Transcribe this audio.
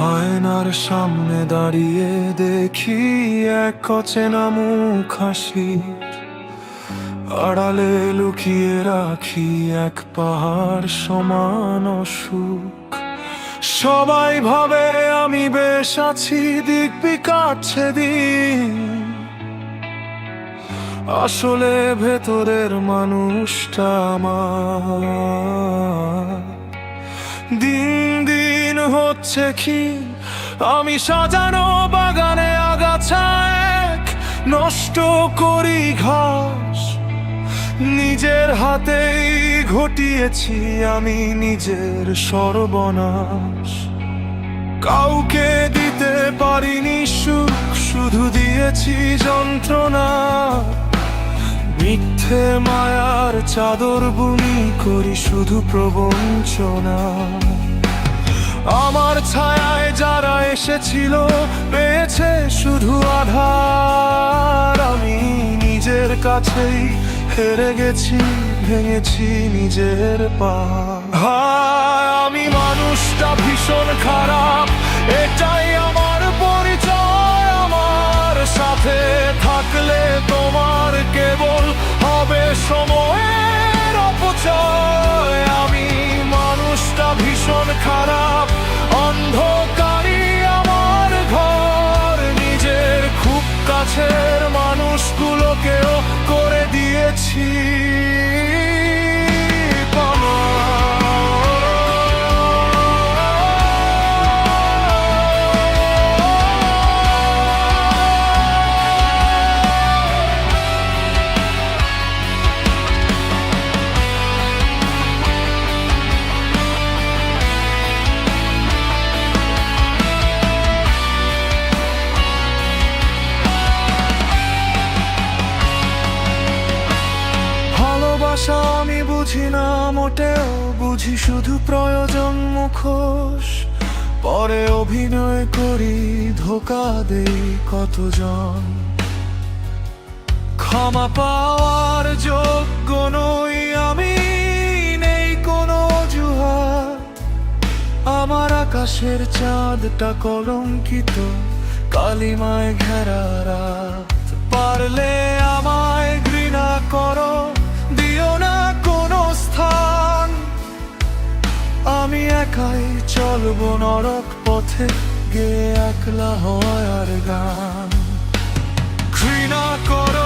আয়নার সামনে দাঁড়িয়ে দেখি এক অচেনা মুখ হাসি, আড়ালে লুকিয়ে রাখি এক পাহাড় সমান অসুখ। সবাই ভাবে আমি বেশ আছি, দিব্যি কাটছে দিন, আসলে ভেতরের মানুষটা আমার দিন দিন হচ্ছে কি। আমি সাজানো বাগানে আগাছা এক নষ্ট করি ঘাস, নিজের হাতেই ঘটিয়েছি আমি নিজের সর্বনাশ। কাউকে দিতে পারিনি সুখ, শুধু দিয়েছি যন্ত্রণা। মিথ্যে মায়ার চাদর বুনি করি শুধু প্রবঞ্চনা। আমার ছায়ায় যারা এসেছিল পেয়েছে শুধু আধার। আমি নিজের কাছেই হেরে গেছি, ভেঙেছি নিজের পা। হায় আমি মানুষটা ভীষণ খারাপ, এটাই আমার পরিচয়। আমার সাথে থাকলে তোমার কেবল হবে সময়ের অপচয়। আমি মানুষটা ভীষণ খারাপ, অন্ধকারই আমার ঘর। নিজের খুব কাছের মানুষগুলোকেও করে দিয়েছি আমি বুঝি না মোটেও, বুঝি শুধু প্রয়োজন মুখোশ। পরে অভিনয় করি, ধোঁকা দেই কতজন। ক্ষমা পাওয়ার যোগ্য নই আমি, নেই কোনো অজুহাত। আমার আকাশের চাঁদটা কলঙ্কিত, কালিমায় ঘেরা রাত। পারলে আমায় ঘৃণা করো, দিও না কোনো স্থান। আমি একাই চলবো নরক পথে, গেয়ে একলা হয় আর গান। ঘৃণা করো